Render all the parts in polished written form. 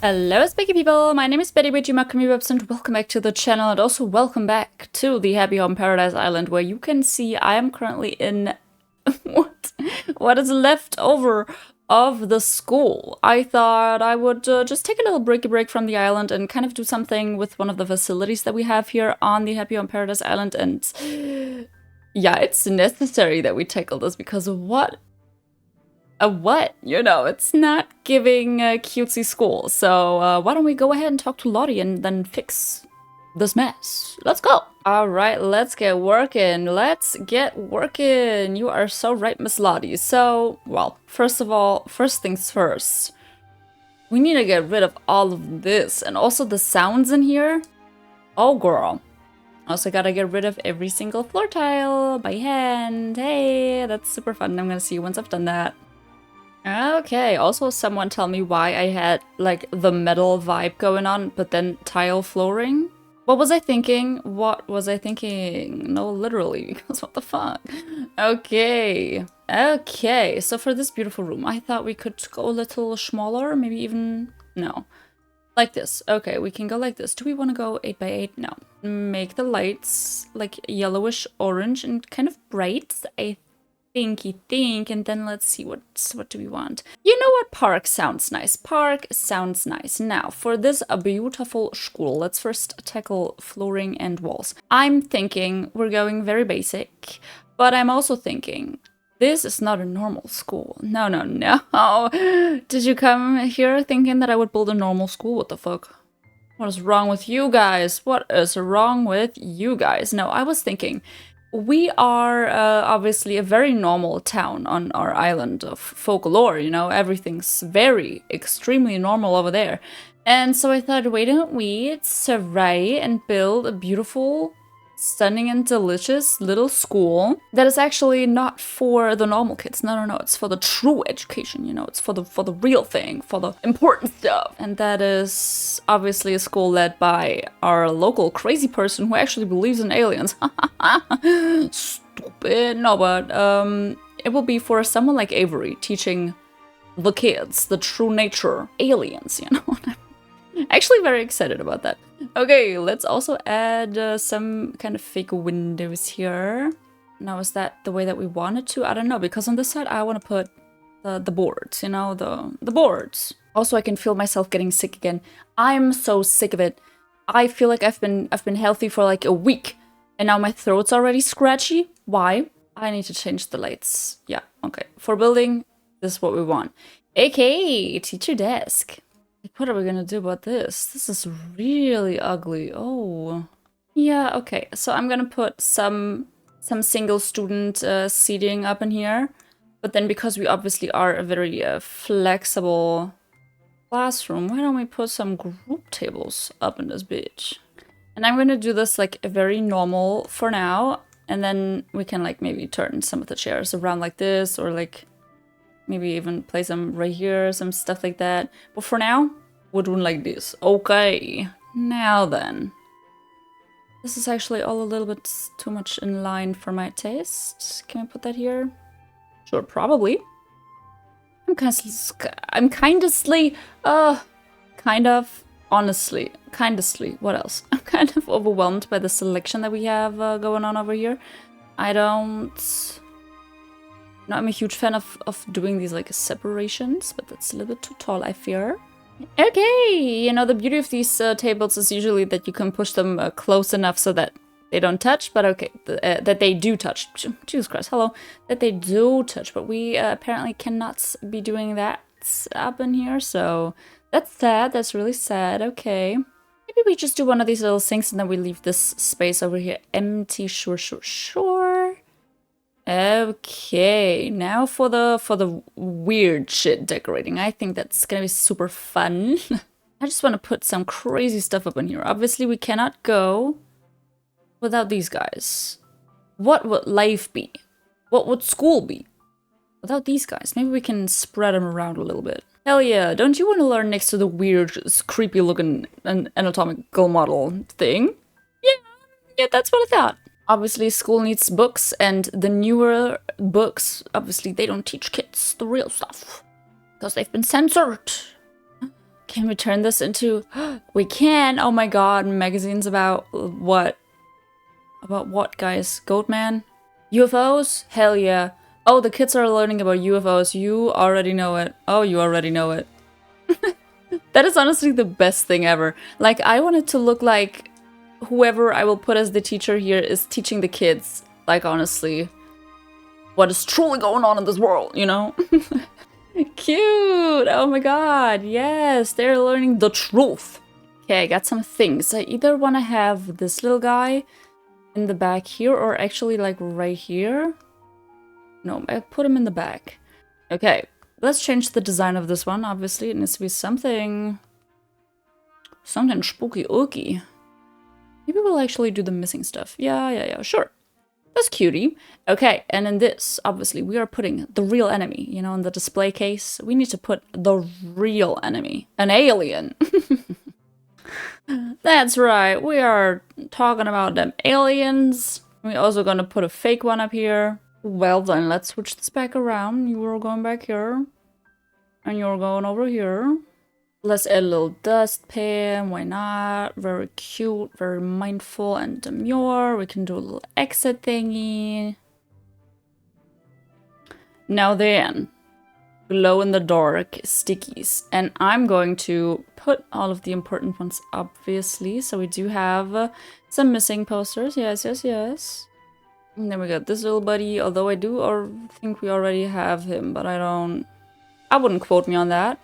Hello, spiky people! My name is Betty Webs, and welcome back to the channel, and also welcome back to the Happy Home Paradise Island, where you can see I am currently in what is left over of the school. I thought I would just take a little break from the island and kind of do something with one of the facilities that we have here on the Happy Home Paradise Island, and yeah, it's necessary that we tackle this because what? You know, it's not giving a cutesy school. So why don't we go ahead and talk to Lottie and then fix this mess. Let's go. All right, let's get working. You are so right, Miss Lottie. So, well, first things first. We need to get rid of all of this and also the sounds in here. Oh, girl. Also gotta get rid of every single floor tile by hand. Hey, that's super fun. I'm gonna see you once I've done that. Okay, also someone tell me why I had, like, the metal vibe going on, but then tile flooring? What was I thinking? No, literally, because what the fuck? Okay, so for this beautiful room, I thought we could go a little smaller, maybe even, no. Like this. Okay, we can go like this. Do we want to go 8 by 8? No. Make the lights, like, yellowish orange and kind of bright, I think, and then let's see what do we want. You know what? Park sounds nice. Now, for this beautiful school, let's first tackle flooring and walls. I'm thinking we're going very basic, but I'm also thinking this is not a normal school. No. Did you come here thinking that I would build a normal school? What the fuck? What is wrong with you guys? No, I was thinking we are obviously a very normal town on our island of Focalor, you know, everything's extremely normal over there. And so I thought, why don't we try and build a beautiful, stunning and delicious little school that is actually not for the normal kids. No, it's for the true education, you know, it's for the real thing, for the important stuff. And that is obviously a school led by our local crazy person who actually believes in aliens. Stupid. No, but it will be for someone like Avery teaching the kids the true nature aliens, you know. Actually very excited about that. Okay, let's also add some kind of fake windows here. Now, is that the way that we wanted to? I don't know, because on this side I want to put the boards, you know, the boards. Also, I can feel myself getting sick again. I'm so sick of it. I feel like I've been healthy for like a week, and now my throat's already scratchy. Why? I need to change the lights. Yeah, okay. For building, this is what we want. Okay, teacher desk. What are we gonna do about this? This is really ugly. Oh. Yeah, okay. So I'm gonna put some single student seating up in here. But then because we obviously are a very flexible classroom, why don't we put some group tables up in this bitch? And I'm gonna do this like a very normal for now. And then we can like maybe turn some of the chairs around like this, or like maybe even place them right here, some stuff like that. But for now, we're doing like this. Okay, now then. This is actually all a little bit too much in line for my taste. Can I put that here? Sure, probably. Honestly, what else? I'm kind of overwhelmed by the selection that we have going on over here. No, I'm a huge fan of doing these like separations, but that's a little bit too tall, I fear. Okay, you know, the beauty of these tables is usually that you can push them close enough so that they don't touch, but okay, that they do touch. Jesus Christ, hello. That they do touch, but we apparently cannot be doing that up in here, so that's sad, that's really sad, okay. Maybe we just do one of these little sinks and then we leave this space over here empty, sure. Okay, now for the weird shit decorating. I think that's gonna be super fun. I just want to put some crazy stuff up in here. Obviously, we cannot go without these guys. What would life be? What would school be without these guys? Maybe we can spread them around a little bit. Hell yeah, don't you want to learn next to the weird, creepy looking anatomical model thing? Yeah, that's what I thought. Obviously, school needs books, and the newer books, obviously, they don't teach kids the real stuff. Because they've been censored. Can we turn this into... We can! Oh my god, magazines about what? About what, guys? Goatman? UFOs? Hell yeah. Oh, the kids are learning about UFOs. You already know it. Oh, you already know it. That is honestly the best thing ever. Like, I want it to look like whoever I will put as the teacher here is teaching the kids. Like, honestly, what is truly going on in this world, you know? Cute! Oh my god, yes, they're learning the truth. Okay, I got some things. I either want to have this little guy in the back here or actually like right here. No, I put him in the back. Okay, let's change the design of this one. Obviously, it needs to be something spooky ooky. Maybe we'll actually do the missing stuff. Yeah, sure. That's cutie. Okay, and in this, obviously, we are putting the real enemy, you know, in the display case. We need to put the real enemy. An alien. That's right, we are talking about them aliens. We're also gonna put a fake one up here. Well then, let's switch this back around. You were going back here. And you're going over here. Let's add a little dustpan, why not? Very cute, very mindful and demure. We can do a little exit thingy. Now then, glow in the dark stickies. And I'm going to put all of the important ones, obviously. So we do have some missing posters. Yes. And then we got this little buddy, although I do think we already have him, but I wouldn't quote me on that.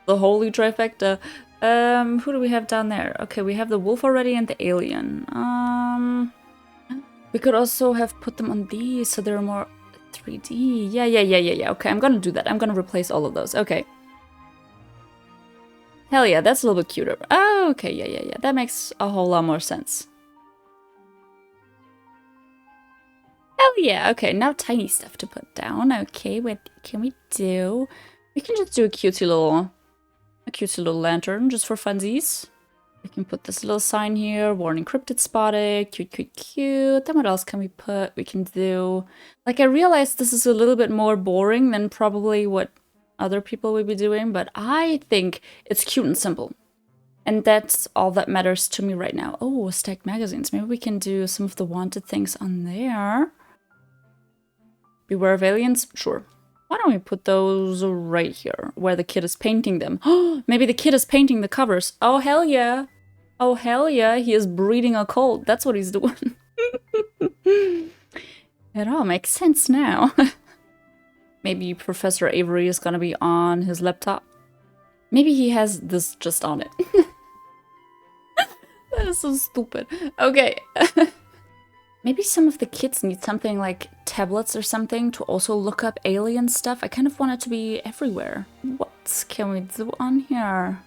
The holy trifecta. Who do we have down there? Okay, we have the wolf already and the alien. We could also have put them on these so they're more 3D. Yeah. Okay, I'm gonna do that. I'm gonna replace all of those. Okay. Hell yeah, that's a little bit cuter. Oh, okay, yeah. That makes a whole lot more sense. Hell yeah, okay, now tiny stuff to put down. Okay, what can we do? We can just do a cutesy little lantern just for funsies. We can put this little sign here, warning cryptid spotted, cute. Then what else can we put? We can do, like, I realize this is a little bit more boring than probably what other people would be doing, but I think it's cute and simple. And that's all that matters to me right now. Oh, stacked magazines. Maybe we can do some of the wanted things on there. Beware of aliens? Sure. Why don't we put those right here, where the kid is painting them? Oh, maybe the kid is painting the covers. Oh, hell yeah. Oh, hell yeah. He is breeding a cult. That's what he's doing. It all makes sense now. Maybe Professor Avery is gonna be on his laptop. Maybe he has this just on it. That is so stupid. Okay. Maybe some of the kids need something like tablets or something to also look up alien stuff. I kind of want it to be everywhere. What can we do on here?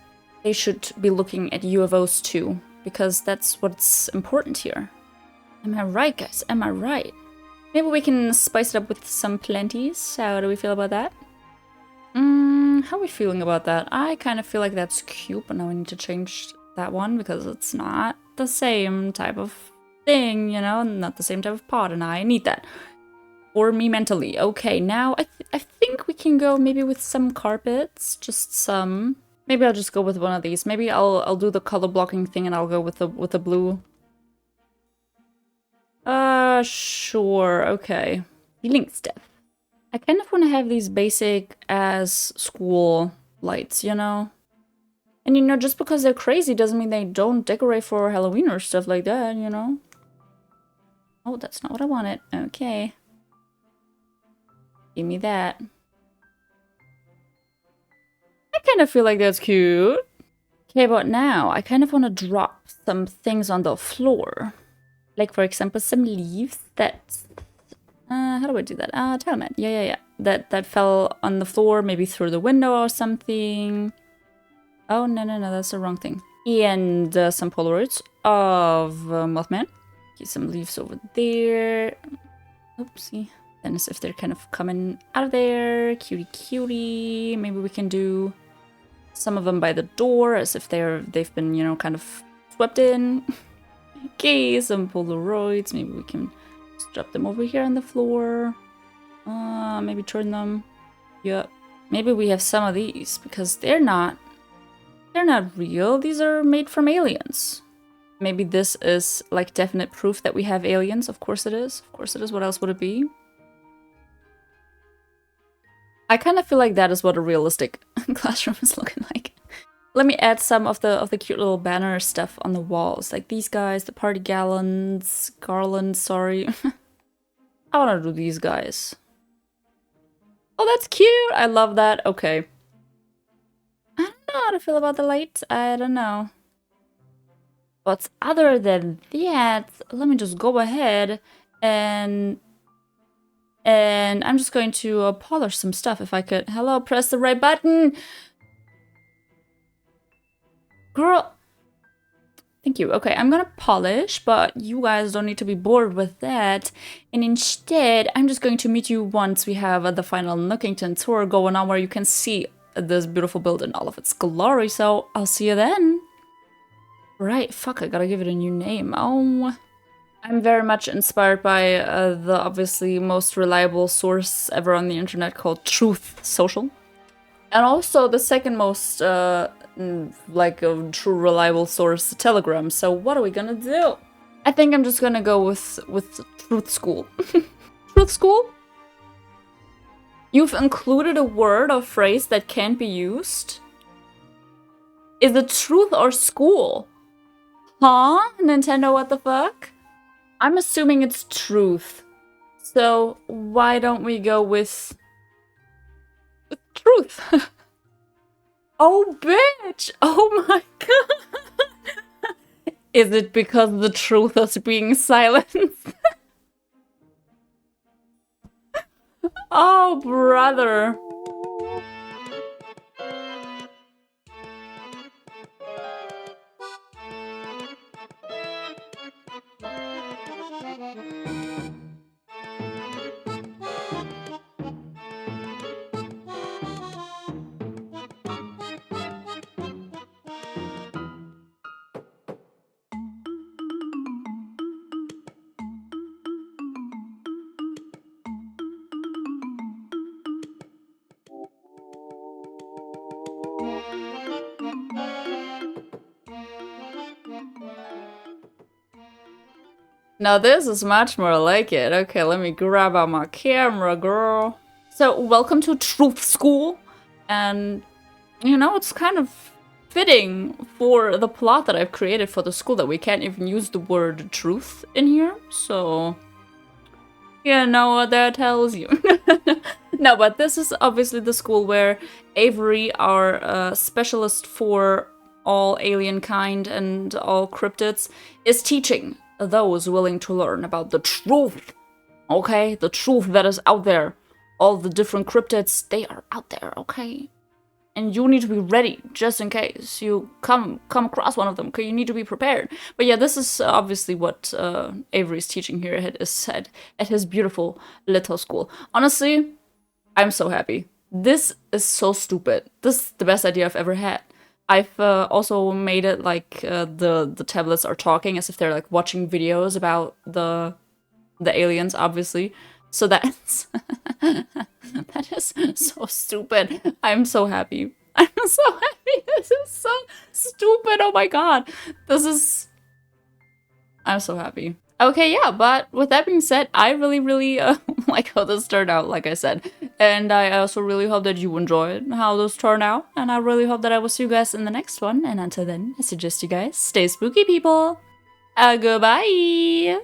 They should be looking at UFOs too, because that's what's important here. Am I right, guys? Am I right? Maybe we can spice it up with some plenties. How do we feel about that? How are we feeling about that? I kind of feel like that's cute, but now we need to change that one because it's not the same type of thing, you know, not the same type of pot, and I need that for me mentally. Okay, now I think we can go maybe with some carpets, just some. Maybe I'll just go with one of these. Maybe I'll do the color blocking thing and I'll go with the blue. Sure, okay. Feeling stuff. I kind of want to have these basic as school lights, you know. And you know, just because they're crazy doesn't mean they don't decorate for Halloween or stuff like that, you know. Oh, that's not what I wanted. Okay. Give me that. I kind of feel like that's cute. Okay, but now I kind of want to drop some things on the floor. Like, for example, some leaves that... how do I do that? Tile mat. Yeah. That fell on the floor, maybe through the window or something. Oh, no, that's the wrong thing. And some Polaroids of Mothman. Okay, some leaves over there. Oopsie. Then as if they're kind of coming out of there. Cutie. Maybe we can do some of them by the door as if they've been, you know, kind of swept in. Okay, some Polaroids. Maybe we can just drop them over here on the floor. Maybe turn them. Yep. Maybe we have some of these because they're not They're not real. These are made from aliens. Maybe this is like definite proof that we have aliens. Of course it is. Of course it is. What else would it be? I kind of feel like that is what a realistic classroom is looking like. Let me add some of the cute little banner stuff on the walls. Like these guys, the party garlands, sorry. I want to do these guys. Oh, that's cute. I love that. Okay. I don't know how to feel about the light. I don't know. But other than that, let me just go ahead and I'm just going to polish some stuff if I could. Hello, press the right button. Girl. Thank you. Okay, I'm gonna polish, but you guys don't need to be bored with that. And instead, I'm just going to meet you once we have the final Nookington tour going on where you can see this beautiful build in all of its glory. So I'll see you then. Right, fuck, I gotta give it a new name. Oh, I'm very much inspired by the obviously most reliable source ever on the internet called Truth Social. And also the second most, like a true reliable source, Telegram. So what are we gonna do? I think I'm just gonna go with Truth School. Truth School? You've included a word or phrase that can't be used? Is it truth or school? Huh? Nintendo, what the fuck? I'm assuming it's truth. So why don't we go with truth? Oh, bitch! Oh my god! Is it because the truth is being silenced? Oh, brother. Now this is much more like it. Okay, let me grab out my camera, girl. So, welcome to Truth School. And, you know, it's kind of fitting for the plot that I've created for the school that we can't even use the word truth in here. So, you know what that tells you. No, but this is obviously the school where Avery, our specialist for all alien kind and all cryptids, is teaching those willing to learn about the truth. Okay? The truth that is out there. All the different cryptids, they are out there, okay? And you need to be ready, just in case you come across one of them, okay? You need to be prepared. But yeah, this is obviously what Avery's teaching here at his beautiful little school. Honestly, I'm so happy. This is so stupid. This is the best idea I've ever had. I've also made it like the tablets are talking as if they're like watching videos about the aliens, obviously. So that's that is so stupid. I'm so happy. I'm so happy. This is so stupid. Oh my god. I'm so happy. Okay, yeah, but with that being said, I really like how this turned out, like I said. And I also really hope that you enjoyed how this turned out. And I really hope that I will see you guys in the next one. And until then, I suggest you guys stay spooky, people. Goodbye!